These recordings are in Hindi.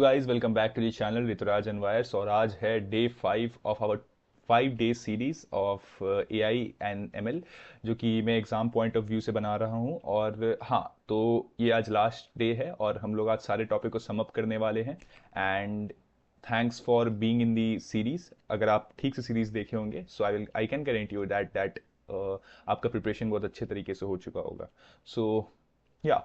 Guys, welcome back to the channel Rituraj and wires. और आज है day 5 of our 5 day series of AI and ML, जो कि मैं एग्जाम पॉइंट ऑफ व्यू से बना रहा हूँ। और हाँ, तो ये आज लास्ट डे है और हम लोग आज सारे टॉपिक को सम अप करने वाले हैं। And thanks for being in the series. अगर आप ठीक से सीरीज देखे होंगे so I can guarantee you that आपका प्रिपरेशन बहुत अच्छे तरीके से हो चुका होगा। सो या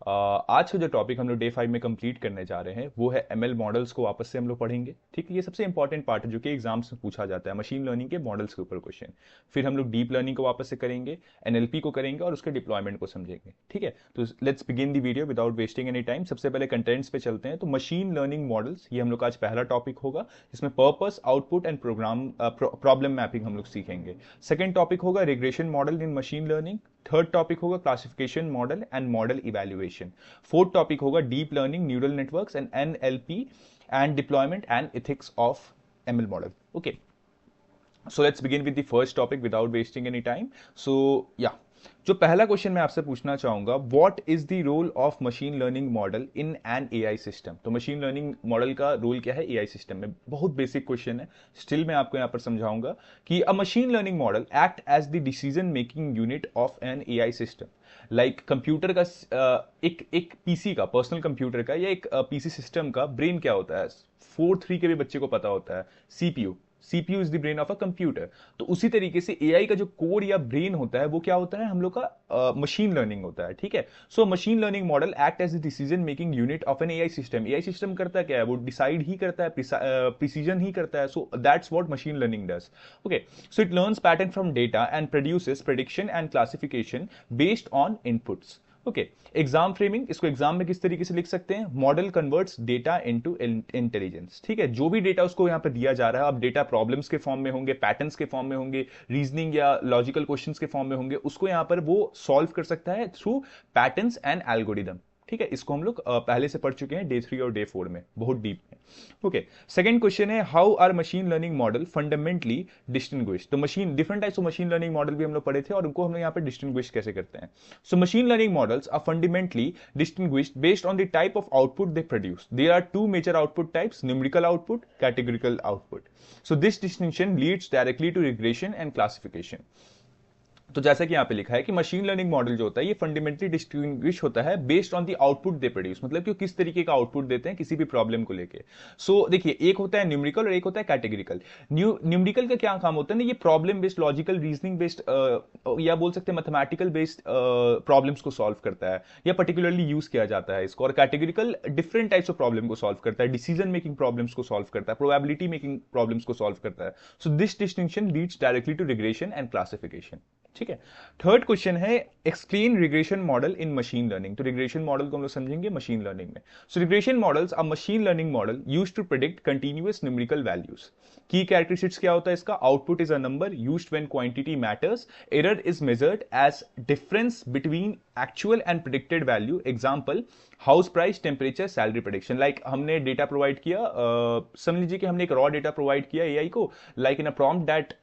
आज का जो टॉपिक हम लोग डे 5 में कंप्लीट करने जा रहे हैं वो है एमएल मॉडल्स को वापस से हम लोग पढ़ेंगे। ठीक है, ये सबसे इंपॉर्टेंट पार्ट है जो कि एग्जाम्स में पूछा जाता है, मशीन लर्निंग के मॉडल्स के ऊपर क्वेश्चन। फिर हम लोग डीप लर्निंग को वापस से करेंगे, एनएलपी को करेंगे और उसके डिप्लॉयमेंट को समझेंगे। ठीक है, तो let's begin the video without wasting any time. सबसे पहले कंटेंट्स पे चलते हैं। तो मशीन लर्निंग मॉडल्स, ये हम लोग का आज पहला टॉपिक होगा, जिसमें purpose, output and program problem mapping हम लोग सीखेंगे। सेकेंड टॉपिक होगा regression model in machine learning. Third topic होगा classification model and model evaluation. Fourth topic होगा deep learning, neural networks and NLP and deployment and ethics of ML model. Okay, so let's begin with the first topic without wasting any time. So yeah, जो पहला क्वेश्चन मैं आपसे पूछना चाहूंगा, what is the role of machine learning model in an AI system. तो मशीन लर्निंग मॉडल का रोल क्या है एआई सिस्टम में? बहुत बेसिक क्वेश्चन है, स्टिल मैं आपको यहां पर समझाऊंगा कि a machine learning model act as the decision making unit of an AI system. Like computer का एक पीसी का, पर्सनल कंप्यूटर का या एक पीसी सिस्टम का ब्रेन क्या होता है? 4-3 के भी बच्चे को पता होता है, CPU. CPU is the brain of a computer. तो उसी तरीके से एआई का जो कोर या ब्रेन होता है वो क्या होता है? हम लोग का मशीन लर्निंग होता है। ठीक है, so machine learning model act as the decision making unit of an AI system. AI system करता क्या है? वो डिसाइड ही करता है, प्रिसीजन ही करता है। So that's what machine learning does. Okay, so it learns pattern from data and produces prediction and classification based on inputs. Okay, exam framing, इसको एग्जाम में किस तरीके से लिख सकते हैं? Model converts data into intelligence. ठीक है, जो भी डेटा उसको यहां पर दिया जा रहा है, अब डेटा प्रॉब्लम्स के फॉर्म में होंगे, पैटर्न्स के फॉर्म में होंगे, रीजनिंग या लॉजिकल क्वेश्चंस के फॉर्म में होंगे, उसको यहां पर वो सॉल्व कर सकता है थ्रू पैटर्न्स एंड एल्गोरिदम। ठीक है, इसको हम लोग पहले से पढ़ चुके हैं डे 3 और डे 4 में, बहुत डीप में। ओके, सेकंड क्वेश्चन है how are machine learning model fundamentally distinguished. तो machine, different types of machine learning model भी हम लोग पढ़े थे और उनको हम लोग यहाँ पे डिस्टिंग्विश कैसे करते हैं। So machine learning models are fundamentally distinguished based on the type of output they produce. There are two major output types: numerical output, categorical output. So this distinction leads directly to regression and classification. तो जैसा कि यहां पे लिखा है कि मशीन लर्निंग मॉडल जो होता है ये फंडामेंटली डिस्टिंग्विश होता है based on the output they produce, मतलब कि किस तरीके का आउटपुट देते हैं किसी भी प्रॉब्लम को लेके। सो देखिए, एक होता है न्यूमेरिकल और एक होता है कैटेगरिकल। न्यूमेरिकल का क्या काम होता है ना, ये problem based, logical, reasoning based या बोल सकते हैं मैथमेटिकल बेस्ड प्रॉब्लम्स को सॉल्व करता है या पर्टिकुलरली यूज किया जाता है इसको। और categorical different types of problem को सॉल्व करता है, डिसीजन मेकिंग प्रॉब्लम्स को सॉल्व करता है, प्रोबेबिलिटी मेकिंग प्रॉब्लम्स को सॉल्व करता है। So this distinction leads directly to regression and classification. ठीक है, थर्ड क्वेश्चन है explain regression model in machine learning. तो रिग्रेशन मॉडल को हम लोग समझेंगे मशीन लर्निंग में। So regression models are machine learning model used to predict continuous numerical values. की कैरेक्टरिस्टिक्स क्या होता है इसका? Output is a number used when quantity matters. Error is measured as difference between actual and predicted value. Example house price, temperature, salary prediction. Like हमने डेटा प्रोवाइड किया, समझ लीजिए कि हमने एक रॉ डेटा प्रोवाइड किया एआई को, like in a prompt that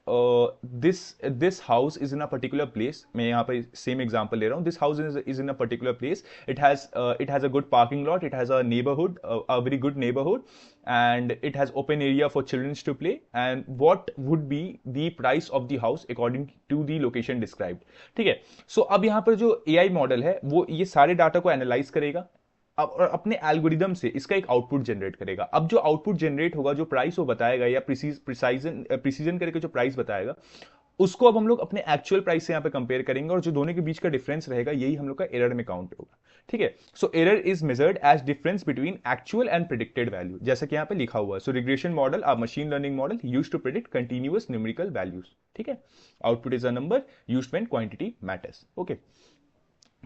this house is in a particular place. मैं यहाँ पर सेम एग्जांपल ले रहा हूँ। This house is in a particular place, it has a good parking lot, it has a neighbourhood, a very good neighbourhood, and it has open area for children to play, and what would be the price of the house according to the location described. ठीक है, सो अब यहां पर जो एआई मॉडल है वो ये सारे डाटा को एनालाइज करेगा और अपने एल्गोरिदम से इसका एक आउटपुट जनरेट करेगा। अब जो आउटपुट जनरेट होगा, जो प्राइस वो बताएगा या प्रिसीजन करके जो प्राइस बताएगा, उसको अब हम लोग अपने एक्चुअल प्राइस से यहां पे कंपेयर करेंगे और जो दोनों के बीच का डिफरेंस रहेगा यही हम लोग का एरर में काउंट होगा। ठीक है, so error is measured as difference between actual and predicted value, जैसा कि यहां पे लिखा हुआ है। So regression model are machine learning model used to predict continuous numerical values. ठीक है, output is a number used when quantity matters. Okay,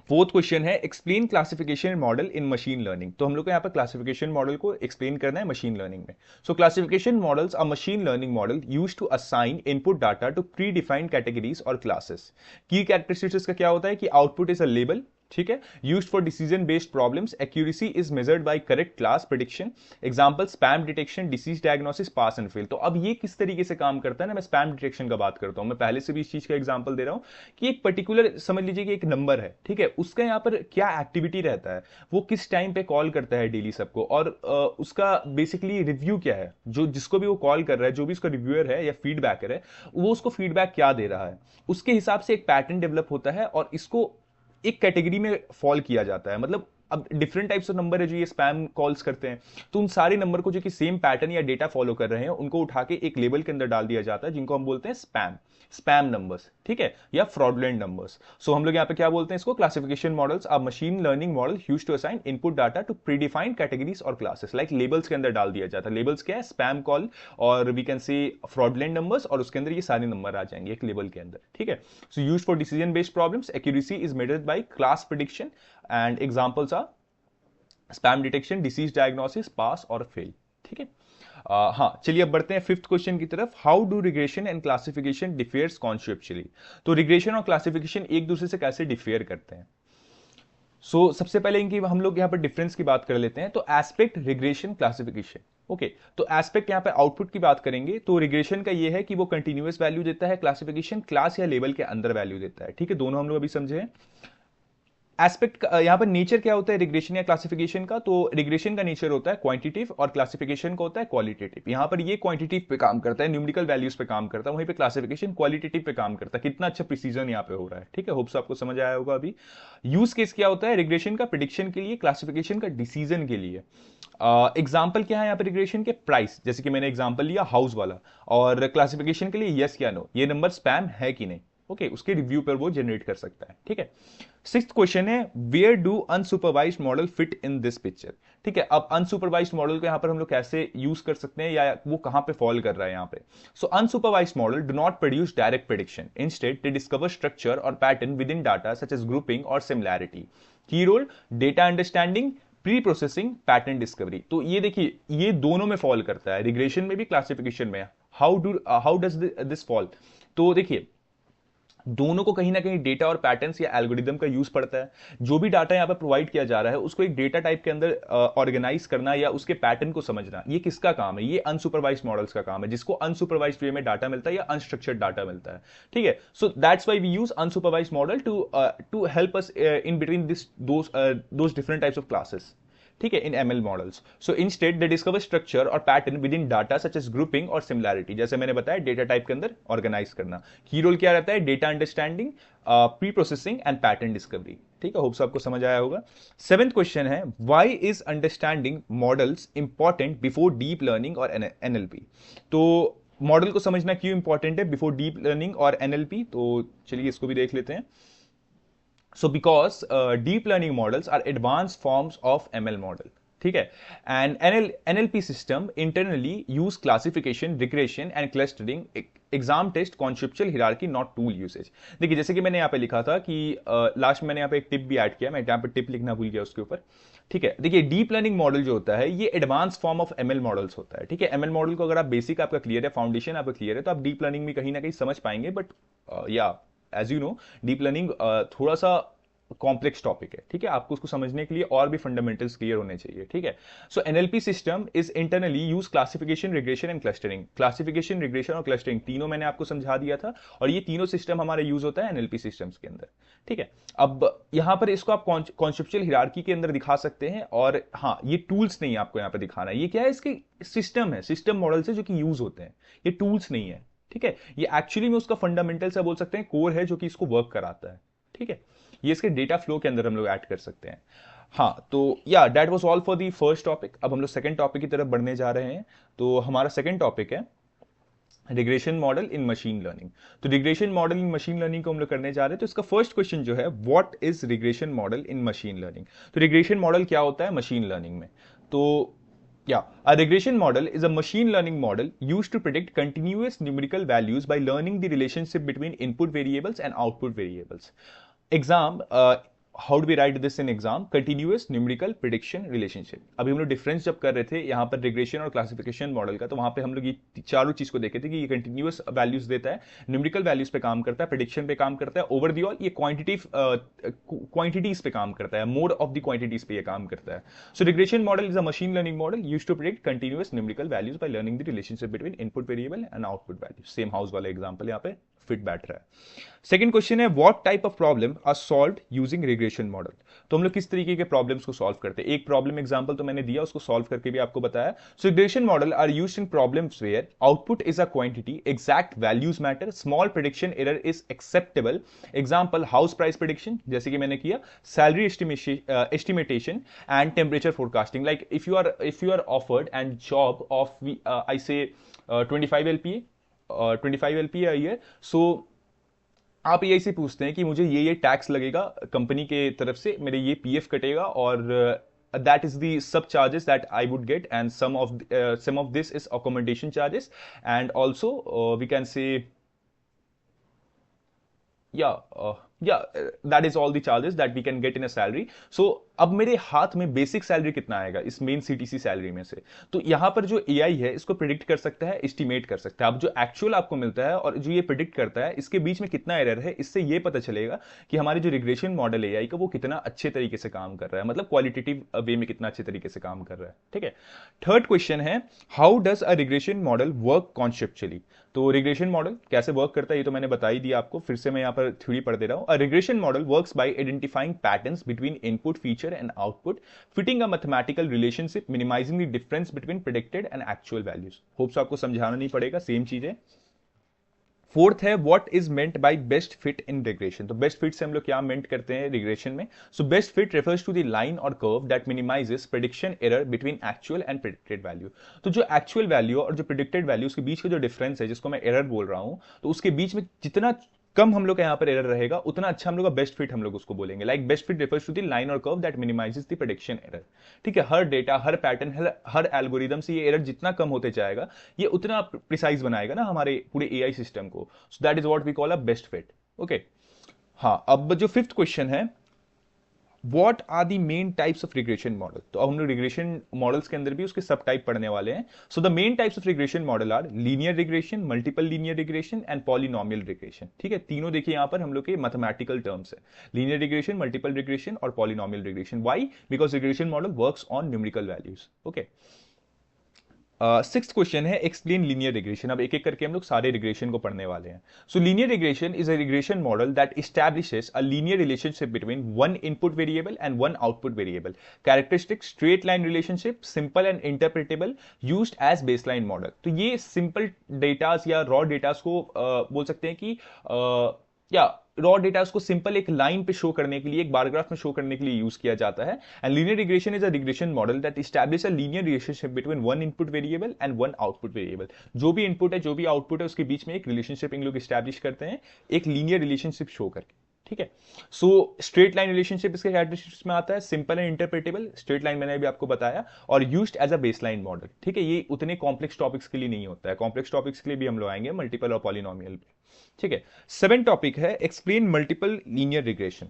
fourth question है explain classification model in machine learning. तो हम लोग को यहाँ पर क्लासिफिकेशन मॉडल को एक्सप्लेन करना है मशीन लर्निंग में। So classification models are machine learning model used to assign input data to predefined categories और क्लासेस। की कैरेक्टरिस्टिक्स का क्या होता है कि आउटपुट इज अ लेबल, ठीक है। Used for decision based problems, accuracy is measured bye correct class prediction, example spam detection, disease diagnosis, pass and fail. तो अब ये किस तरीके से काम करता है ना, मैं स्पैम डिटेक्शन का बात करता हूं, मैं पहले से भी इस चीज का एग्जांपल दे रहा हूं कि एक पर्टिकुलर समझ लीजिए कि एक नंबर है, ठीक है, उसका यहां पर क्या एक्टिविटी रहता है, वो किस टाइम पे कॉल करता है डेली सबको, और उसका बेसिकली रिव्यू क्या है, जो जिसको भी वो कॉल कर रहा है, जो भी उसका रिव्यूअर है या फीडबैकर है, वो उसको फीडबैक क्या दे रहा है, उसके हिसाब से एक पैटर्न डेवलप होता है और इसको एक कैटेगरी में फॉल किया जाता है। मतलब अब डिफरेंट टाइप्स ऑफ नंबर है जो ये स्पैम कॉल्स करते हैं, तो उन सारे नंबर को जो कि सेम पैटर्न या डेटा फॉलो कर रहे हैं उनको उठा के एक लेबल के अंदर डाल दिया जाता है, जिनको हम बोलते हैं स्पैम, स्पैम नंबर्स, ठीक है, या फ्रॉडुलेंट नंबर्स। सो हम लोग यहाँ पे क्या बोलते हैं इसको, classification models are machine learning model used to assign input data to predefined categories और क्लासेस, लाइक लेबल्स के अंदर डाल दिया जाता है। लेबल्स क्या है, स्पैम कॉल और we can say fraudulent numbers, और उसके अंदर ये सारे नंबर आ जाएंगे एक लेबल के अंदर, ठीक है। So used for decision based problems, accuracy is measured by class prediction and examples are spam detection, disease diagnosis, pass और फेल, ठीक है। हाँ, चलिए अब बढ़ते हैं फिफ्थ क्वेश्चन की तरफ। How do regression and classification differs conceptually. तो रिग्रेशन और क्लासिफिकेशन एक दूसरे से कैसे डिफेयर करते हैं। सबसे पहले इनकी हम लोग यहाँ पर डिफरेंस की बात कर लेते हैं। तो एस्पेक्ट, रिग्रेशन, क्लासिफिकेशन, ओके। तो एस्पेक्ट यहाँ पे आउटपुट की बात करेंगे, तो रिग्रेशन का ये है कि वो कंटिन्यूअस वैल्यू देता है, क्लासिफिकेशन क्लास या लेवल के अंदर वैल्यू देता है, ठीक है। दोनों हम लोग अभी समझे हैं। एस्पेक्ट यहां पर नेचर क्या होता है रिग्रेशन या क्लासिफिकेशन का, तो रिग्रेशन का नेचर होता है क्वांटिटेटिव और क्लासिफिकेशन का होता है क्वालिटेटिव। यहां पर ये क्वांटिटेटिव पे काम करता है, न्यूमेरिकल वैल्यूज पे काम करता है, वहीं पे क्लासिफिकेशन क्वालिटेटिव पे काम करता है, कितना अच्छा प्रिसीजन यहां पे हो रहा है, ठीक है। होप्स आपको समझ आया होगा अभी। यूज केस क्या होता है, रिग्रेशन का प्रिडिक्शन के लिए, क्लासिफिकेशन का डिसीजन के लिए। एग्जाम्पल क्या है यहाँ पे रिग्रेशन के, प्राइस, जैसे कि मैंने एग्जाम्पल लिया हाउस वाला, और क्लासिफिकेशन के लिए यस या नो, ये नंबर स्पैम है कि नहीं, ओके, उसके रिव्यू पर वो जनरेट कर सकता है, ठीक है। सिक्स्थ क्वेश्चन है, where do unsupervised model fit in this picture. ठीक है, अब अनसुपरवाइज्ड मॉडल को यहां पर हम लोग कैसे यूज कर सकते हैं, या वो कहां पे फॉल कर रहा है यहां पे। So unsupervised model do not produce direct prediction, instead they discover structure और pattern within data such as grouping और similarity. Key role, data understanding, pre processing, pattern discovery. तो ये देखिए, ये दोनों में फॉल करता है, रिग्रेशन में भी क्लासिफिकेशन में। हाउ डज दिस फॉल, तो देखिए दोनों को कहीं ना कहीं डेटा और पैटर्न्स या एल्गोरिदम का यूज पड़ता है। जो भी डाटा यहां पर प्रोवाइड किया जा रहा है उसको एक डेटा टाइप के अंदर ऑर्गेनाइज करना या उसके पैटर्न को समझना, ये किसका काम है, ये अनसुपरवाइज्ड मॉडल्स का काम है, जिसको अनसुपरवाइज्ड वे में डाटा मिलता है या अनस्ट्रक्चर्ड डाटा मिलता है, ठीक है। So that's why we use unsupervised model to help us in between this those different types of classes, ठीक है, in ML models. So instead they discover structure और pattern within data such as grouping और सिमिलैरिटी, जैसे मैंने बताया डेटा टाइप के अंदर ऑर्गेनाइज करना। की रोल क्या रहता है, data understanding, pre processing and pattern discovery, ठीक है। होप्स आपको समझ आया होगा। सेवेंथ क्वेश्चन है, why is understanding models important before deep learning और एनएलपी। तो मॉडल को समझना क्यों इंपॉर्टेंट है बिफोर डीप लर्निंग और एनएलपी, तो चलिए इसको भी देख लेते हैं। So because deep learning models are advanced forms of ML model, ठीक है, and NLP system internally use classification, regression and clustering, exam test, conceptual hierarchy, not tool usage. देखिए जैसे कि मैंने यहाँ पे लिखा था कि लास्ट में मैंने यहाँ पे एक टिप भी ऐड किया, मैं यहाँ पे टिप लिखना भूल गया उसके ऊपर, ठीक है। देखिए डीप लर्निंग मॉडल जो होता है ये advance form of ML models होता है, ठीक है। एमएल मॉडल को अगर आप बेसिक आपका क्लियर है, फाउंडेशन आपका क्लियर है, तो आप डीप लर्निंग में कहीं ना कहीं समझ पाएंगे, बट या as you know deep learning थोड़ा सा कॉम्प्लेक्स टॉपिक है, ठीक है। आपको उसको समझने के लिए और भी फंडामेंटल्स क्लियर होने चाहिए, ठीक है। So NLP system is internally use classification, regression and clustering. Classification, regression और क्लस्टरिंग तीनों मैंने आपको समझा दिया था, और ये तीनों सिस्टम हमारा यूज होता है एनएलपी सिस्टम्स के अंदर, ठीक है। अब यहां पर इसको आप कॉन्सेप्चुअल हिरार्की के अंदर दिखा सकते हैं, और हाँ ये टूल्स नहीं आपको यहां पर दिखाना है, ये क्या है, इसके सिस्टम है, सिस्टम मॉडल्स है जो कि यूज होते हैं, ये टूल्स नहीं है, ठीक है। ये एक्चुअली में उसका फंडामेंटल से बोल सकते हैं कोर है जो कि इसको वर्क कराता है, ठीक है। ये इसके डेटा फ्लो के अंदर हम लोग ऐड कर सकते हैं। हाँ, तो yeah that was all for the first topic. अब हम लोग सेकंड टॉपिक की तरफ बढ़ने जा रहे हैं। तो हमारा सेकंड टॉपिक है regression model in machine learning. तो regression model in machine learning को हम लोग करने जा रहे हैं। तो इसका फर्स्ट क्वेश्चन जो है, what is regression model in machine learning. तो रिग्रेशन मॉडल क्या होता है मशीन लर्निंग में। तो a regression model is a machine learning model used to predict continuous numerical values by learning the relationship between input variables and output variables. How do we write this in exam? Continuous numerical prediction relationship. अभी हम लोग डिफरेंस जब कर रहे थे यहाँ पर रिग्रेशन और क्लासिफिकेशन मॉडल का, तो वहां पे हम लोग ये चारों चीज को देखे थे कि ये कंटिन्यूअस वैल्यूज देता है, न्यूमेरिकल वैल्यूज पे काम करता है, प्रिडिक्शन पे काम करता है, ओवर द ऑल ये क्वांटिटीज पे काम करता है, मोड ऑफ द क्वांटिटीज पे ये काम करता है। So regression model is a machine learning model used to predict continuous numerical values by learning the relationship between input variable and output value. Same house वाला एग्जांपल यहाँ पे फिट बैठ रहा है। सेकंड क्वेश्चन है what type of problem are solved using regression model. तो हम लोग किस तरीके के प्रॉब्लम्स को सॉल्व करते हैं? एक प्रॉब्लम एग्जांपल तो मैंने दिया, उसको सॉल्व करके भी आपको बताया। So regression model are used in problems where output is a quantity, exact values matter, small prediction error is acceptable. Example house price prediction, जैसे कि मैंने किया, salary estimation and temperature forecasting. Like if you are offered and job of I say 25 LPA 25 LPA a year, सो आप एआई से पूछते हैं कि मुझे ये टैक्स लगेगा कंपनी के तरफ से, मेरे ये पीएफ कटेगा, और that is the sub charges that I would get, and some of this is accommodation charges, and also we can say that is all the charges that we can get in a salary. So अब मेरे हाथ में बेसिक सैलरी कितना आएगा इस मेन सीटीसी सैलरी में से? तो यहां पर जो एआई है इसको प्रिडिक्ट कर सकता है, एस्टिमेट कर सकता है। अब जो एक्चुअल आपको मिलता है और जो ये प्रिडिक्ट करता है, इसके बीच में कितना एरर है, इससे ये पता चलेगा कि हमारे जो रिग्रेशन मॉडल है एआई का वो कितना अच्छे तरीके से काम कर रहा है, मतलब क्वालिटेटिव वे में कितना अच्छे तरीके से काम कर रहा है। ठीक है। थर्ड क्वेश्चन है how does a regression model work conceptually. तो रिग्रेशन मॉडल कैसे वर्क करता है ये तो मैंने बता ही दिया आपको, फिर से मैं यहाँ पर थ्योरी पढ़ दे रहा हूं। अ regression model works by identifying patterns between input feature and output, fitting a mathematical relationship, minimizing the difference between predicted and actual values. Hopes आपको समझाना नहीं पड़ेगा, सेम चीज है। फोर्थ है what is meant by best fit in regression. तो बेस्ट फिट से हम लोग क्या मेंट करते हैं रिग्रेशन में? So best fit refers to the line और curve that minimizes prediction error between actual and predicted value. तो जो एक्चुअल वैल्यू और जो प्रेडिक्टेड वैल्यू के बीच का जो डिफरेंस है, जिसको मैं एरर बोल रहा हूं, तो उसके बीच में जितना कम हम लोग का यहाँ पर एरर रहेगा उतना अच्छा हम लोग का बेस्ट फिट हम लोग उसको बोलेंगे। Like best fit refers to the line और curve that minimizes the prediction error. ठीक है। हर डेटा, हर पैटर्न, हर एल्गोरिदम से ये एरर जितना कम होते जाएगा, ये उतना प्रिसाइज बनाएगा ना हमारे पूरे एआई सिस्टम को। So that is what we call a best fit. Okay. हाँ, अब जो फिफ्थ क्वेश्चन है what are the main types of regression model. तो अब हम लोग रिग्रेशन मॉडल्स के अंदर भी उसके सब टाइप पढ़ने वाले हैं। So the main types of regression model are linear regression, multiple linear regression and polynomial regression. ठीक है। तीनों देखिए यहां पर हम लोग के मैथमेटिकल टर्म्स है, लीनियर रिग्रेशन, मल्टीपल रिग्रेशन और polynomial regression. Why? Because regression model works on numerical values. Okay. Sixth question है एक्सप्लेन लीनियर रिग्रेशन। अब एक एक करके हम लोग सारे रिग्रेशन को पढ़ने वाले हैं। So linear regression is a regression model that establishes a linear relationship between one input variable and one output variable. Characteristic straight line relationship, simple and interpretable, used as baseline model. तो ये सिंपल डेटास या रॉ डेटास को बोल सकते हैं कि या रॉ डेटा उसको सिंपल एक लाइन पे शो करने के लिए, एक बार ग्राफ में शो करने के लिए यूज किया जाता है। And linear regression is a regression model that establish a linear relationship between one input variable and one output variable. जो भी इनपुट है, जो भी आउटपुट है, उसके बीच में एक रिलेशनशिप इन लोग एस्टैब्लिश करते हैं, एक लीनियर रिलेशनशिप शो करके। ठीक है। सो स्ट्रेट लाइन रिलेशनशिप इसके कैरेक्टरिस्टिक्स में आता है, simple and interpretable, straight line मैंने भी आपको बताया, और used as a baseline model. ठीक है। ये उतने कॉम्प्लेक्स टॉपिक्स के लिए नहीं होता है, कॉम्प्लेक्स टॉपिक्स के लिए भी हम लोग आएंगे, मल्टीपल और पॉलिनोमियल पे। ठीक है। 7 टॉपिक है explain multiple linear regression.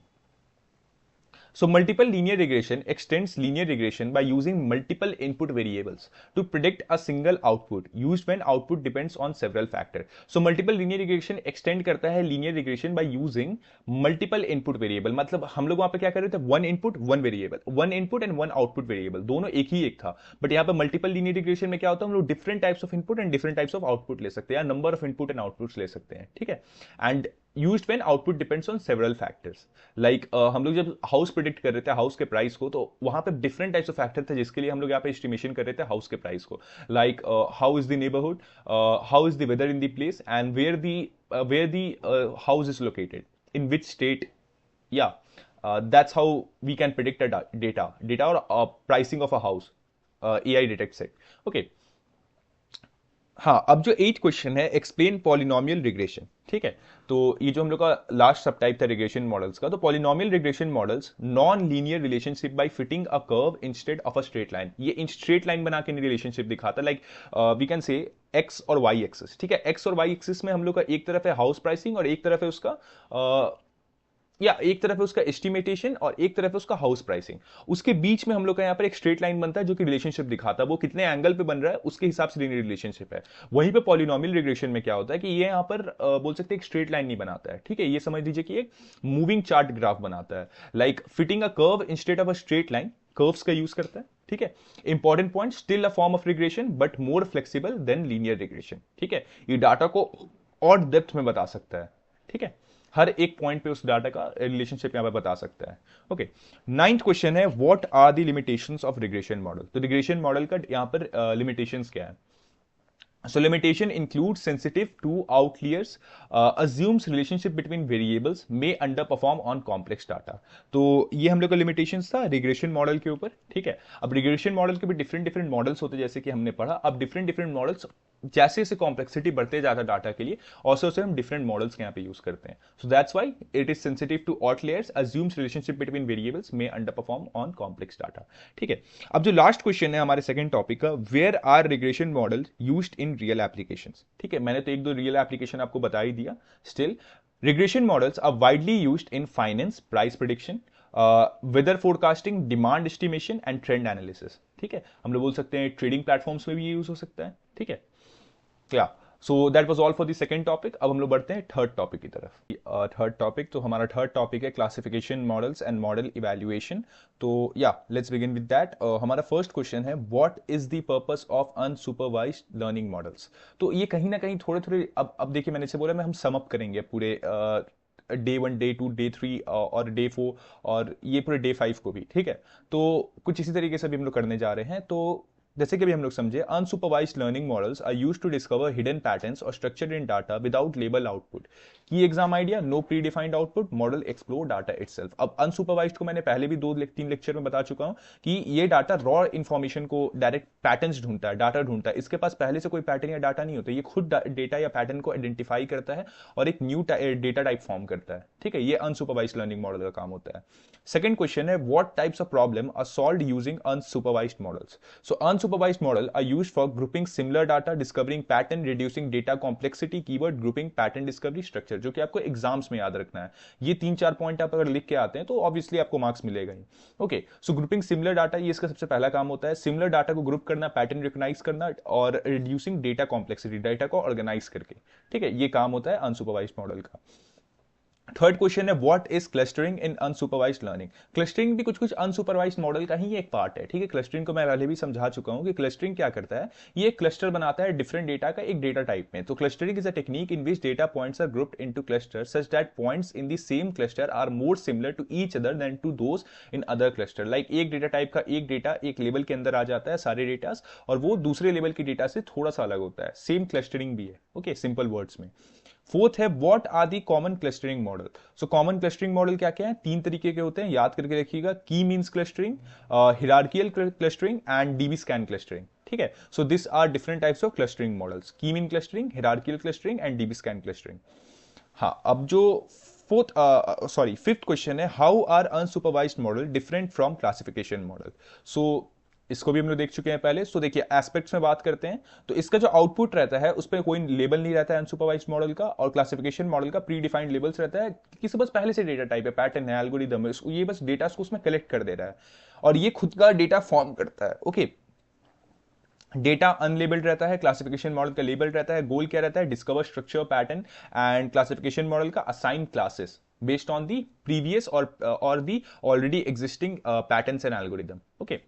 So multiple linear regression extends linear regression by using multiple input variables to predict a single output used when output depends on several factors. So multiple linear regression extend करता है linear regression by using multiple input variable। मतलब हम लोग वहां पे क्या कर रहे थे, one input one variable, one input and one output variable, दोनों एक ही एक था। बट यहाँ पे multiple linear regression में क्या होता है, हम लोग different types of input and different types of output ले सकते हैं, या number of input and outputs ले सकते हैं। ठीक है। And used when output depends on several factors। like हम लोग जब हाउस प्रिडिक्ट कर रहे थे, हाउस के प्राइस को, तो वहां पे डिफरेंट टाइप्स ऑफ फैक्टर थे जिसके लिए हम लोग यहाँ पे एस्टिमेशन कर रहे थे हाउस के प्राइस को। Like how is the neighbourhood, how is the weather in the place, and where the house is located, in which state, या that's how we can predict a data or pricing of a house, AI detects it। okay। हाँ, अब जो 8 क्वेश्चन है एक्सप्लेन पॉलिनोमियल रिग्रेशन। ठीक है। तो ये जो हम लोग का लास्ट सब टाइप था रिग्रेशन मॉडल्स का, तो polynomial regression models non linear relationship by fitting a curve instead of a straight line. ये इन स्ट्रेट लाइन बना के रिलेशनशिप दिखाता है। Like we can say X और वाई एक्सिस। ठीक है। एक्स और वाई एक्सिस में हम लोग का एक तरफ है हाउस प्राइसिंग और एक तरफ है उसका या एक तरफ है उसका एस्टिमेटेशन और एक तरफ है उसका हाउस प्राइसिंग, उसके बीच में हम लोग का यहाँ पर एक स्ट्रेट लाइन बनता है जो कि रिलेशनशिप दिखाता है, वो कितने एंगल पे बन रहा है उसके हिसाब से लीनियर रिलेशनशिप है। वहीं पे पॉलिनोमियल रिग्रेशन में क्या होता है कि ये यहाँ पर बोल सकते हैं एक स्ट्रेट लाइन नहीं बनाता है, ठीक है, ये समझ लीजिए कि एक मूविंग चार्ट ग्राफ बनाता है, like fitting a curve instead of a straight line, curves का यूज करता है, ठीक है। Important point, still a form of regression but more flexible than linear regression, ठीक है, ये डाटा को और डेप्थ में बता सकता है, ठीक है, हर एक पॉइंट पे उस डाटा का रिलेशनशिप यहां पर बता सकता है। ओके, नाइन्थ क्वेश्चन है what are the limitations of regression model. तो रिग्रेशन मॉडल का यहां पर लिमिटेशंस क्या है। So limitation includes sensitive to outliers, assumes relationship between variables, may underperform on complex data। तो ये हम लोग का limitations था रिग्रेशन मॉडल के ऊपर, ठीक है। अब रिग्रेशन मॉडल के भी डिफरेंट डिफरेंट मॉडल्स होते हैं जैसे कि हमने पढ़ा। अब डिफरेंट डिफरेंट मॉडल्स जैसे जैसे कॉम्प्लेक्सिटी बढ़ते जाता है डाटा के लिए, और से हम डिफरेंट मॉडल्स के यहाँ पे यूज करते हैं। So that's why it is sensitive to outliers, assumes relationship between variables, may underperform on complex data, ठीक है। अब जो लास्ट क्वेश्चन है हमारे सेकंड टॉपिक का, where are regression model used in real applications, ठीक है। मैंने तो एक दो रियल एप्लीकेशन आपको बता ही दिया। Still regression models are widely used in finance, price prediction, weather forecasting, demand estimation and trend analysis, ठीक है। हम लोग बोल सकते हैं ट्रेडिंग प्लेटफॉर्म्स में भी ये यूज हो सकता है, ठीक है। या so that was all for the second topic. अब हम लोग बढ़ते हैं थर्ड टॉपिक की तरफ। थर्ड टॉपिक, तो हमारा थर्ड टॉपिक है classification models and model evaluation. तो या लेट्स बिगिन विद दैट। हमारा फर्स्ट क्वेश्चन है what is the purpose of unsupervised learning models. तो ये कहीं ना कहीं थोड़े थोड़े, अब देखिए मैंने से बोला मैं हम सम अप करेंगे पूरे डे 1, डे 2, डे 3 और डे 4 और ये पूरे डे 5 को भी, ठीक है। तो कुछ इसी तरीके से भी हम लोग करने जा रहे हैं। तो जैसे कि भी हम लोग समझे, unsupervised learning models are used to discover hidden patterns और structure in data without label output. Key exam idea, no predefined output, model explore data itself. अब अनसुपरवाइज्ड को मैंने पहले भी 2-3 लेक्चर में बता चुका हूं कि ये डाटा रॉ इंफॉर्मेशन को डायरेक्ट पैटर्न्स ढूंढता है, डाटा ढूंढता है, इसके पास पहले से कोई पैटर्न या डाटा नहीं होता, ये खुद डेटा या पैटर्न को आइडेंटिफाई करता है और एक न्यू डेटा टाइप फॉर्म करता है, ठीक है। ये अनसुपरवाइज्ड लर्निंग मॉडल का काम होता है। सेकंड क्वेश्चन है what types of problem are solved using unsupervised models. So unsupervised model are used for grouping similar data, discovering pattern, reducing data complexity, keyword grouping, pattern discovery, structure, जो कि आपको एग्जाम्स में याद रखना है। ये 3-4 पॉइंट आप अगर लिख के आते हैं तो ऑब्वियसली आपको मार्क्स मिलेगा ही। ओके, सो ग्रुपिंग सिमिलर डाटा, ये इसका सबसे पहला काम होता है। सिमिलर डाटा को ग्रुप करना, पैटर्न रिकॉग्नाइज करना और रिड्यूसिंग डेटा कॉम्प्लेक्सिटी, डाटा को ऑर्गेनाइज करके, ठीक है, ये काम होता है अनसुपरवाइज्ड मॉडल का। थर्ड क्वेश्चन है what is clustering in unsupervised learning. Clustering भी कुछ कुछ अनसुपरवाइज्ड मॉडल का ही एक पार्ट है, ठीक है। क्लस्टरिंग को मैं पहले भी समझा चुका हूं कि क्लस्टरिंग क्या करता है, ये एक क्लस्टर बनाता है डिफरेंट डेटा का एक डेटा टाइप में। तो clustering is a technique in which data points are grouped into cluster such that points in the same cluster are more similar to each other than to those in other cluster. Like एक डेटा टाइप का एक डेटा एक लेवल के अंदर आ जाता है सारे डेटास, और वो दूसरे लेवल के डेटा से थोड़ा सा अलग होता है। सेम क्लस्टरिंग भी है, ओके, सिंपल वर्ड्स में। फोर्थ है what are the common clustering model. So common clustering model क्या क्या है, 3 तरीके के होते हैं, याद करके रखिएगा। K means clustering, hierarchical clustering and DB scan clustering, ठीक है। So this are different types of clustering models, K mean clustering, hierarchical clustering and DB scan clustering. हाँ, अब जो फिफ्थ क्वेश्चन है how are unsupervised model different from classification model. सो इसको भी हम लोग देख चुके हैं पहले। सो देखिए एस्पेक्ट्स में बात करते हैं तो इसका जो आउटपुट रहता है उस पर कोई लेबल नहीं रहता है अनसुपरवाइज्ड मॉडल का, और क्लासिफिकेशन मॉडल का प्री डिफाइंड लेबल्स रहता है, किसी बस पहले से डेटा टाइप है, पैटर्न है, एल्गोरिदम है, ये बस डेटा को उसमें कलेक्ट कर दे रहा है और ये खुद का डेटा फॉर्म करता है। ओके, डेटा अनलेबल्ड रहता है, क्लासिफिकेशन मॉडल का लेबल रहता है। गोल क्या रहता है, discover structure pattern, and classification model का assign classes based on the previous और the already existing patterns and algorithm. Okay,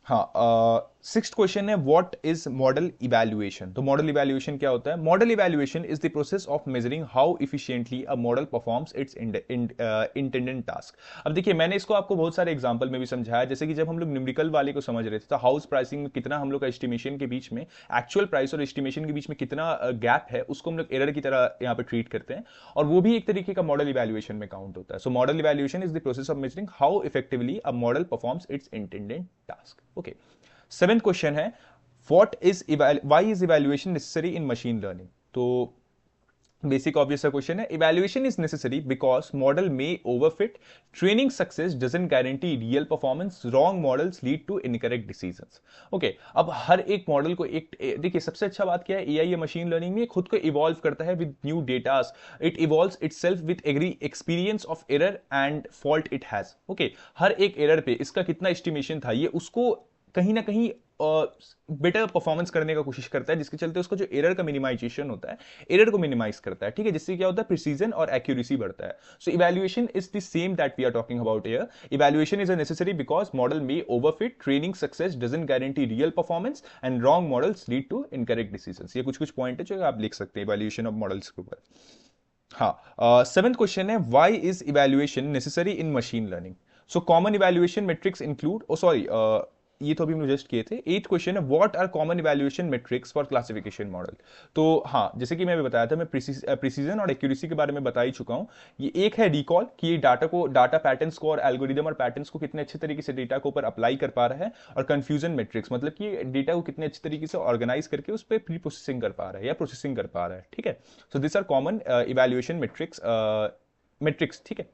हाँ, सिक्स्थ क्वेश्चन है व्हाट इज मॉडल इवैल्यूएशन। तो मॉडल इवैल्यूएशन क्या होता है। Model evaluation is the process of measuring how efficiently a model performs its intended task. अब देखिए मैंने इसको आपको बहुत सारे एग्जांपल में भी समझाया, जैसे कि जब हम लोग न्यूमेरिकल वाले को समझ रहे थे तो हाउस प्राइसिंग में कितना हम लोग का एस्टिमेशन के बीच में, एक्चुअल प्राइस और एस्टिमेशन के बीच में कितना गैप है, उसको हम लोग एरर की तरह यहाँ पे ट्रीट करते हैं, और वो भी एक तरीके का मॉडल इवैल्यूएशन में काउंट होता है। So model evaluation is the process of measuring how effectively a model performs its intended task. Okay, seventh question है what is why is evaluation necessary in machine learning. तो बेसिक ऑब्वियस सा क्वेश्चन है। Evaluation is necessary because model may overfit, training success doesn't guarantee real performance, wrong models lead to incorrect decisions. Okay, अब हर एक मॉडल को एक देखिए, सबसे अच्छा बात क्या है, एआई या मशीन लर्निंग में खुद को इवॉल्व करता है with new datas, it evolves itself with every experience of error and fault it has. Okay, हर एक एरर पे इसका कितना एस्टिमेशन था, ये उसको कहीं ना कहीं बेटर परफॉर्मेंस करने का कोशिश करता है, जिसके चलते उसका जो एरर का मिनिमाइजेशन होता है, एरर को मिनिमाइज करता है, ठीक है, जिससे क्या होता है, प्रिसीजन और एक्यूरेसी बढ़ता है। So evaluation is the same that we are talking about here. Evaluation is a necessary because model may overfit, training success doesn't guarantee real performance and wrong models lead to incorrect decisions. ये कुछ कुछ पॉइंट है जो आप लिख सकते हैं इवैल्यूएशन ऑफ मॉडल्स के ऊपर। हाँ, सेवेंथ क्वेश्चन है, why is evaluation necessary in machine learning? So common evaluation metrics include, oh sorry, ये तो अभी हमने जस्ट किए थे। एथ क्वेश्चन है, what are common evaluation metrics for classification model? तो हाँ, जैसे कि मैं अभी बताया था, मैं प्रिसीजन और एक्यूरेसी के बारे में बता ही चुका हूं। ये एक है रिकॉल, कि ये डाटा पैटर्न्स को और एल्गोरिदम और पैटर्न्स को कितने अच्छे तरीके से डेटा के ऊपर अप्लाई कर पा रहा है, और कंफ्यूजन मेट्रिक्स मतलब कि डेटा को कितने अच्छे तरीके से ऑर्गेनाइज करके उस पर प्री प्रोसेसिंग कर पा रहा है या प्रोसेसिंग कर पा रहा है, ठीक है। So this are common evaluation metrics, ठीक है।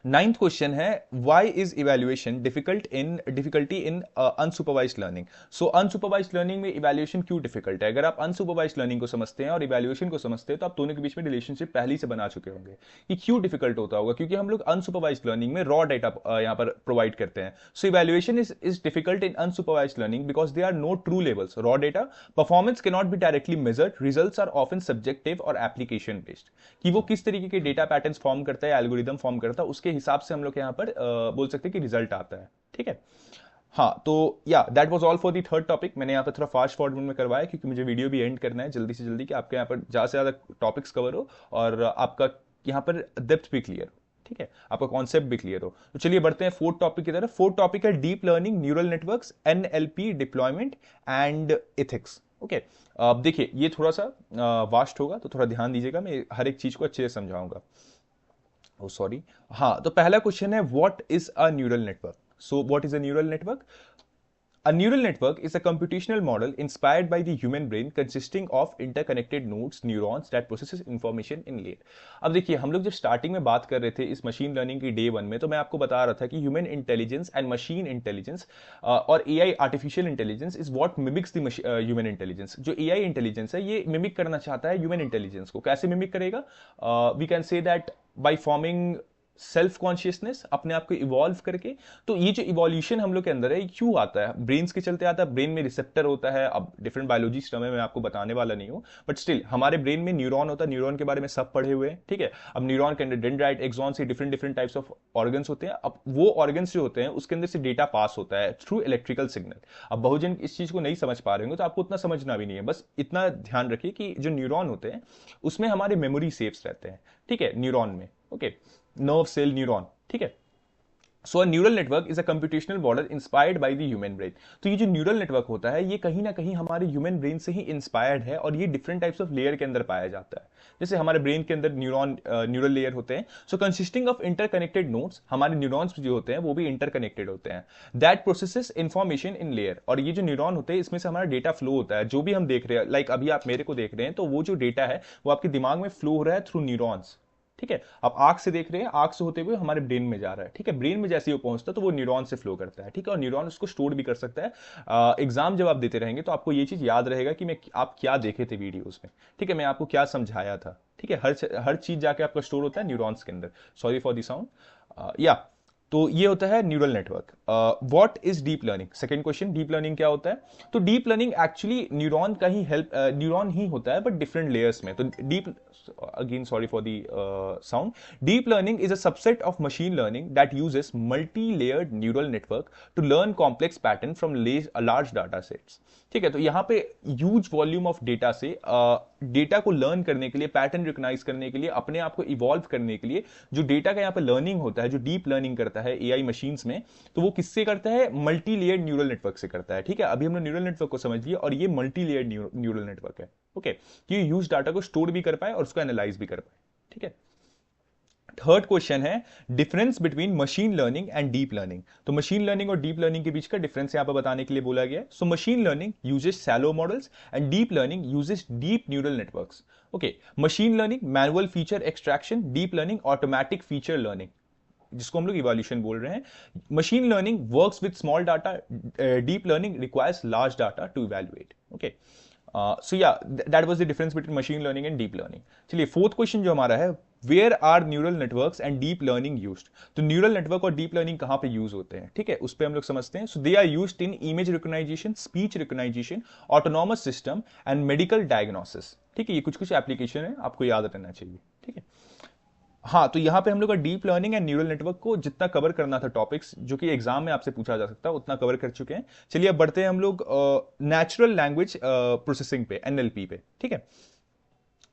नाइन्थ क्वेश्चन है, why is evaluation difficulty in unsupervised learning? So unsupervised learning में इवैल्यूएशन क्यों डिफिकल्ट है? अगर आप अनसुपरवाइज्ड लर्निंग को समझते हैं और इवैल्यूएशन को समझते हैं, तो आप दोनों के बीच में रिलेशनशिप पहले ही से बना चुके होंगे। कि क्यों डिफिकल्ट होता होगा? क्योंकि हम लोग अनसुपरवाइज्ड लर्निंग में रॉ डेटा यहाँ पर प्रोवाइड करते हैं। So evaluation is difficult in unsupervised learning because they are no true levels raw data, performance can not be directly measured, results are often subjective और एप्लीकेशन बेस्ड। कि वो किस तरीके के डेटा पैटर्न्स फॉर्म करता है, एल्गोरिदम फॉर्म करता है, उसके हिसाब से हम लोग यहाँ पर बोल सकते हैं कि रिजल्ट आता है, ठीक है। हाँ, तो yeah that was all for the third topic. मैंने यहाँ पर थोड़ा फास्ट फॉरवर्ड में करवाया क्योंकि मुझे वीडियो भी एंड करना है जल्दी से जल्दी, कि आपके यहाँ पर ज़्यादा से ज़्यादा टॉपिक्स कवर हो और आपका यहाँ पर डेप्थ भी क्लियर हो, ठीक है, आपका कॉन्सेप्ट भी क्लियर हो। तो चलिए बढ़ते हैं फोर्थ टॉपिक की तरफ। फोर्थ टॉपिक है deep learning, neural networks, NLP deployment and ethics. Okay, अब देखिए ये थोड़ा सा वास्ट होगा, तो थोड़ा ध्यान दीजिएगा, मैं हर एक चीज को अच्छे से समझाऊंगा। ओ सॉरी, हाँ, तो पहला क्वेश्चन है, what is a neural network? So what is a neural network? A neural network is a computational model inspired by the human brain consisting of interconnected nodes, neurons that processes information in layer। अब देखिए, हम लोग जब स्टार्टिंग में बात कर रहे थे इस मशीन लर्निंग की डे वन में, तो मैं आपको बता रहा था कि human intelligence and machine intelligence और AI artificial intelligence is what mimics the human intelligence. जो एआई इंटेलिजेंस है, ये मिमिक करना चाहता है ह्यूमन इंटेलिजेंस को। कैसे मिमिक करेगा? We can say that by forming self consciousness, अपने आप को इवॉल्व करके। तो ये जो इवोल्यूशन हम लोग के अंदर है, ये क्यों आता है? ब्रेन्स के चलते आता है। ब्रेन में रिसेप्टर होता है, अब डिफरेंट बायोलॉजी स्टम है, मैं आपको बताने वाला नहीं हूं, बट स्टिल हमारे ब्रेन में न्यूरॉन होता है, न्यूरॉन के बारे में सब पढ़े हुए हैं, ठीक है। अब न्यूरॉन के अंदर डेंड्राइट, एक्सॉन से different different types of organs होते हैं। अब वो ऑर्गन्स जो होते हैं उसके अंदर से डेटा पास होता है थ्रू इलेक्ट्रिकल सिग्नल। अब बहुजन इस चीज को नहीं समझ पा रहे होंगे, तो आपको उतना समझना भी नहीं है, बस इतना ध्यान रखिए कि जो न्यूरॉन होते हैं उसमें हमारे मेमोरी सेव्स रहते हैं, ठीक है, न्यूरॉन में। ओके, नर्व सेल न्यूरॉन, ठीक है। So a neural network is a computational model inspired by the human brain. तो ये जो न्यूरल नेटवर्क होता है, ये कहीं ना कहीं हमारे ह्यूमन ब्रेन से ही इंस्पायर्ड है, और ये डिफरेंट टाइप्स ऑफ लेयर के अंदर पाया जाता है। जैसे हमारे ब्रेन के अंदर न्यूरल लेयर होते हैं, सो कंसिस्टिंग ऑफ इंटरकनेक्टेड नोड्स, हमारे न्यूरॉन्स जो होते हैं वो भी इंटरकनेक्टेड होते हैं, that processes information in layer. और ये जो न्यूरॉन होते हैं, इसमें से हमारा डेटा फ्लो होता है, जो भी हम देख रहे हैं, लाइक अभी आप मेरे को देख रहे हैं, तो वो जो डेटा है वो आपके दिमाग में फ्लो हो रहा है थ्रू न्यूरॉन्स, ठीक है। आप आंख से देख रहे हैं, आंख से होते हुए हमारे ब्रेन में जा रहा है, ठीक है। ब्रेन में जैसे ही वो पहुंचता है तो वो न्यूरॉन से फ्लो करता है, ठीक है, और न्यूरॉन उसको स्टोर भी कर सकता है। एग्जाम जब आप देते रहेंगे तो आपको ये चीज याद रहेगा कि आप क्या देखे थे वीडियोस में, ठीक है, मैं आपको क्या समझाया था, ठीक है। हर चीज जाके आपका स्टोर होता है न्यूरॉन्स के अंदर। सॉरी फॉर द साउंड, या तो ये होता है neural network. What is deep learning? Second question, deep learning क्या होता है? तो डीप लर्निंग एक्चुअली न्यूरॉन ही होता है, बट डिफरेंट लेयर्स में। तो deep, again sorry for the sound, deep learning is a subset of machine learning that uses multi layered neural network to learn complex pattern from large data sets, ठीक है। तो यहाँ पे ह्यूज वॉल्यूम ऑफ डेटा से डेटा को लर्न करने के लिए, पैटर्न रिकॉग्नाइज करने के लिए, अपने आप को इवॉल्व करने के लिए, जो डेटा का यहाँ पे लर्निंग होता है, जो डीप लर्निंग करता है एआई मशीन्स में, तो वो किससे करता है? मल्टी लेयर्ड न्यूरल नेटवर्क से करता है, ठीक है। अभी हमने न्यूरल नेटवर्क को समझ लिया, और ये मल्टी लेयर्ड न्यूरल नेटवर्क है, ओके। ये ह्यूज डाटा को स्टोर भी कर पाए और उसको एनालाइज भी कर पाए, ठीक है। थर्ड क्वेश्चन है difference between machine learning and deep learning. तो मशीन लर्निंग और डीप लर्निंग के बीच का डिफरेंस यहां पर बताने के लिए बोला गया है। So machine learning uses shallow models and deep learning uses deep neural networks. Okay, machine learning manual feature extraction, deep learning automatic feature learning, जिसको हम लोग इवोल्यूशन बोल रहे हैं। Machine learning works with small data, deep learning requires large data to evaluate. Okay, so या that was the difference between machine learning and deep learning. चलिए फोर्थ क्वेश्चन जो हमारा है, where are neural networks and deep learning used. तो न्यूरल नेटवर्क और डीप लर्निंग कहां पे यूज होते हैं, ठीक है, उस पर हम लोग समझते हैं। So they are used in image recognition, speech recognition, autonomous system and medical diagnosis. ठीक है, ये कुछ कुछ एप्लीकेशन है, आपको याद रहना चाहिए। ठीक है, हाँ, तो यहां पे हम लोग का deep learning and neural network को जितना कवर करना था टॉपिक्स जो कि एग्जाम में आपसे पूछा जा सकता है उतना कवर कर चुके हैं। चलिए अब बढ़ते हैं हम लोग नेचुरल लैंग्वेज प्रोसेसिंग पे, एनएलपी पे। ठीक है,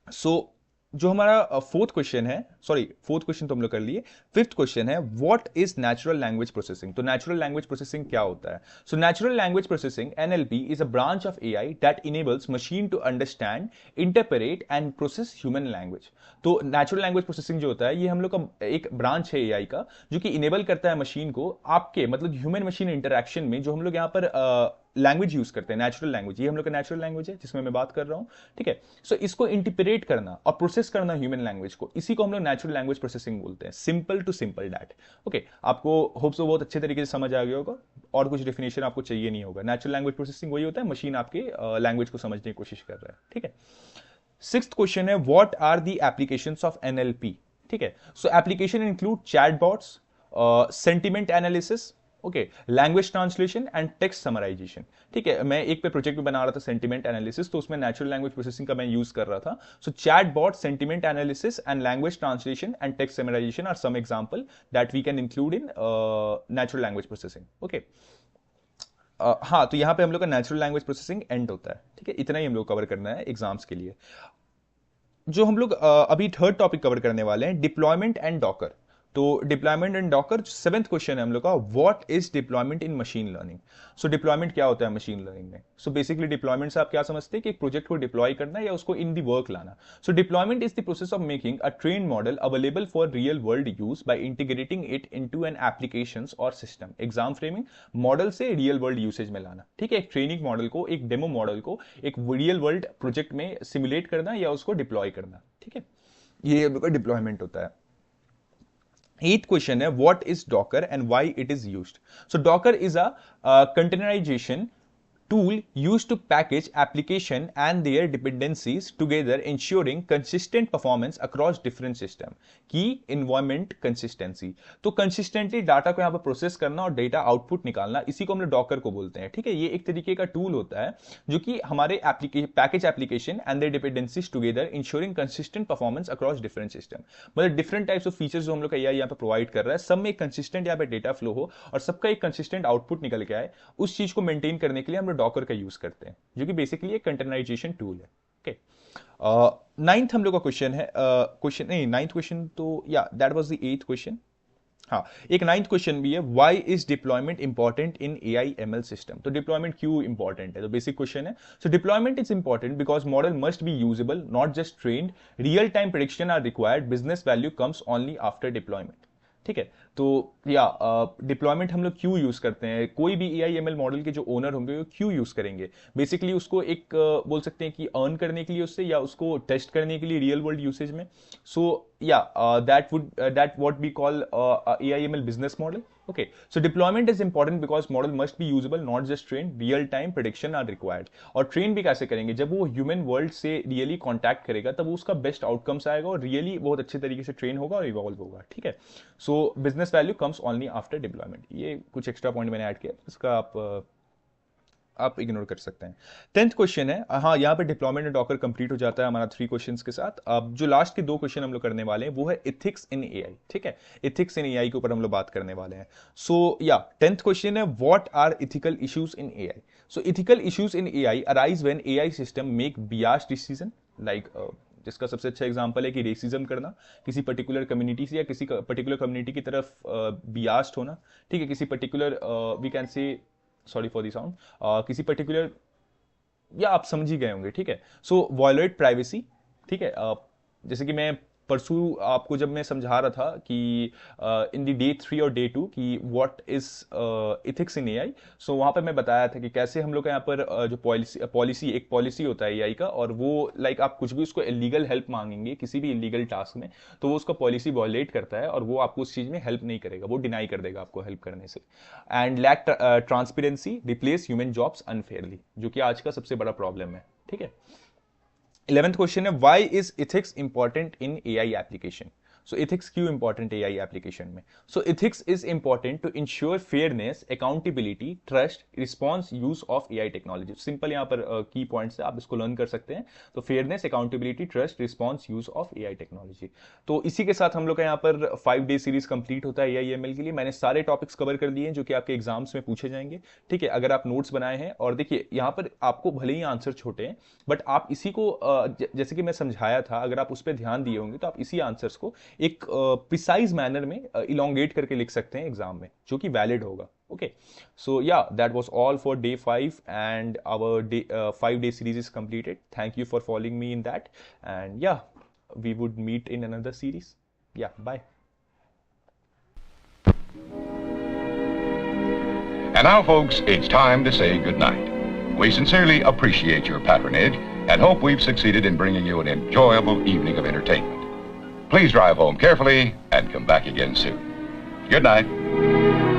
सो जो हमारा फोर्थ क्वेश्चन है, सॉरी फोर्थ क्वेश्चन तो हम लोग कर लिए, फिफ्थ क्वेश्चन है what is natural language processing. तो नेचुरल लैंग्वेज प्रोसेसिंग क्या होता है। So natural language processing NLP is a branch of AI that enables machine to understand, interpret and process human language. तो नेचुरल लैंग्वेज प्रोसेसिंग जो होता है ये हम लोग का एक ब्रांच है एआई का, जो कि इनेबल करता है मशीन को आपके मतलब ह्यूमन मशीन इंटरेक्शन में, जो हम लोग यहाँ पर लैंग्वेज यूज करते हैं, नेचुरल लैंग्वेज, ये हम लोग का नेचुरल लैंग्वेज है जिसमें मैं बात कर रहा हूं। ठीक है, सो इसको इंटरप्रेट करना और प्रोसेस करना ह्यूमन लैंग्वेज को, इसी को हम लोग नेचुरल लैंग्वेज प्रोसेसिंग बोलते हैं। Simple to simple that. Okay, आपको होप सो बहुत अच्छे तरीके से समझ आ गया होगा और कुछ डेफिनेशन आपको चाहिए नहीं होगा। नेचुरल लैंग्वेज प्रोसेसिंग वही होता है, मशीन आपके लैंग्वेज को समझने की कोशिश कर रहा है। ठीक है, सिक्स्थ क्वेश्चन है what are the applications of NLP. ठीक है, so application include chatbots, sentiment analysis, okay, language translation and text summarization. ठीक है, मैं एक पे प्रोजेक्ट में बना रहा था सेंटिमेंट एनालिसिस, तो उसमें नेचुरल लैंग्वेज प्रोसेसिंग का मैं यूज कर रहा था। So chat bot, sentiment analysis and language translation and text summarization are some example that we can include in natural language processing. Okay, हाँ, तो यहां पे हम लोग का नेचुरल लैंग्वेज प्रोसेसिंग एंड होता है। ठीक है, इतना ही हम लोग कवर करना है एग्जाम्स के लिए। जो हम लोग अभी थर्ड टॉपिक कवर करने वाले हैं, डिप्लॉयमेंट एंड डॉकर। तो deployment and Docker seventh question है हम लोग का, what is deployment in machine learning. So deployment क्या होता है मशीन लर्निंग में। सो बेसिकली डिप्लॉयमेंट से आप क्या समझते हैं कि एक प्रोजेक्ट को डिप्लॉय करना या उसको इन दी वर्क लाना। So deployment is the process of making a train model available for real world use by integrating it into an application और सिस्टम। एग्जाम फ्रेमिंग, मॉडल से रियल वर्ल्ड यूसेज में लाना। ठीक है, एक ट्रेनिंग मॉडल को, एक डेमो मॉडल को एक रियल वर्ल्ड प्रोजेक्ट में सिमुलेट करना या उसको डिप्लॉय करना। ठीक है, ये हम लोग का डिप्लॉयमेंट होता है। Eighth question है what is Docker and why it is used. So Docker is a containerization tool used to package application and their dependencies together, ensuring consistent performance across different system. Key environment consistency. तो consistently डाटा को यहाँ पर प्रोसेस करना और डेटा आउटपुट निकालना, इसी को हम लोग डॉकर को बोलते हैं। ठीक है, ये एक तरीके का टूल होता है जो कि हमारे package application and their dependencies together, ensuring consistent performance across different system. मतलब डिफरेंट टाइप्स ऑफ फीचर्स जो हम लोग का एआई यहाँ पे प्रोवाइड कर रहा है, सब में एक कंसिस्टेंट यहाँ पे डेटा फ्लो हो और सबका एक कंसिस्टेंट आउटपुट निकल के आए, उस चीज को मेंटेन करने के लिए हम लोग डॉकर का यूज करते हैं, जो कि बेसिकली एक कंटेनराइजेशन टूल है। ओके, नाइन्थ हम लोग का क्वेश्चन है, क्वेश्चन नहीं, नाइन्थ क्वेश्चन तो yeah that was the eighth question. हाँ, एक नाइन्थ क्वेश्चन भी है, why is deployment important in AI ML system. तो डिप्लॉयमेंट क्यों इंपॉर्टेंट है, तो बेसिक क्वेश्चन है। So deployment is important because model must be usable, not just trained, real time prediction are required, business value comes only after deployment. ठीक है, तो या डिप्लॉयमेंट हम लोग क्यों यूज करते हैं, कोई भी एआई एमएल मॉडल के जो ओनर होंगे वो क्यों यूज करेंगे, बेसिकली उसको एक बोल सकते हैं कि अर्न करने के लिए उससे, या उसको टेस्ट करने के लिए रियल वर्ल्ड यूसेज में। सो या that what we call AI ML business model. Okay, so deployment is important because model must be usable, not just trained. Real time prediction are required. और ट्रेन भी कैसे करेंगे, जब वो ह्यूमन वर्ल्ड से रियली कॉन्टैक्ट करेगा तब उसका बेस्ट आउटकम्स आएगा और रियली बहुत अच्छे तरीके से ट्रेन होगा और इवॉल्व होगा। ठीक है, सो business value comes only after deployment. ये कुछ एक्स्ट्रा पॉइंट मैंने ऐड किया, इसका आप इग्नोर कर सकते हैं। 10th क्वेश्चन है, हाँ, यहाँ पे डिप्लॉयमेंट एंड डॉकर कंप्लीट हो जाता है हमारा 3 क्वेश्चंस के साथ। अब जो लास्ट के 2 क्वेश्चन हम लोग करने वाले हैं वो है इथिक्स इन एआई। ठीक है, इथिक्स इन एआई के ऊपर हम लोग बात करने वाले हैं। सो या 10th क्वेश्चन है, what are ethical issues in AI. So ethical issues in AI arise when AI system make biased decision, like जिसका सबसे अच्छा एग्जांपल है कि रेसिज्म करना, किसी पर्टिकुलर कम्युनिटी से या किसी पर्टिकुलर कम्युनिटी की तरफ बियास्ड होना। ठीक है, किसी particular we can say, sorry for the sound, किसी पर्टिकुलर, या आप समझ ही गए होंगे। ठीक है, सो वॉयलेट प्राइवेसी। ठीक है, जैसे कि मैं परसों आपको जब मैं समझा रहा था कि इन द डे 3 और डे 2 कि what is ethics in AI, so वहां पर मैं बताया था कि कैसे हम लोग का यहाँ पर जो एक पॉलिसी होता है एआई का, और वो लाइक आप कुछ भी उसको इलीगल हेल्प मांगेंगे किसी भी इलीगल टास्क में, तो वो उसका पॉलिसी वॉयलेट करता है और वो आपको उस चीज में हेल्प नहीं करेगा, वो डिनाई कर देगा आपको हेल्प करने से। And lack transparency replace human jobs unfairly, जो कि आज का सबसे बड़ा प्रॉब्लम है। ठीक है। 11th क्वेश्चन है, why is ethics important in AI application. So ethics क्यों इंपॉर्टेंट है एआई एप्लीकेशन में? So ethics is important to ensure fairness, accountability, trust, response use of AI technology. Simple यहाँ पर की पॉइंट्स है, आप इसको लर्न कर सकते हैं। तो fairness, accountability, trust, response use of AI technology. तो इसी के साथ हम लोग का यहाँ पर 5 डे सीरीज कंप्लीट होता है एआई एमएल के लिए। मैंने सारे टॉपिक्स कवर कर दिए हैं जो कि आपके एग्जाम्स में पूछे जाएंगे। ठीक है। अगर आप नोट्स बनाए हैं, और देखिए यहाँ पर आपको भले ही आंसर छोटे हैं, बट आप इसी को जैसे कि मैं समझाया था, अगर आप उस पर ध्यान दिए होंगे तो आप इसी आंसर्स को एक प्रिसाइज मैनर में इलोंगेट करके लिख सकते हैं एग्जाम में, जो कि वैलिड होगा। ओके, सो या that was all for day 5 and our day 5 day series is completed. Thank you for following me in that, and yeah we would meet in another series. Yeah bye. And now, folks, it's time to say goodnight. We sincerely appreciate your patronage and hope we've succeeded in bringing you an enjoyable evening of entertainment. Please drive home carefully and come back again soon. Good night.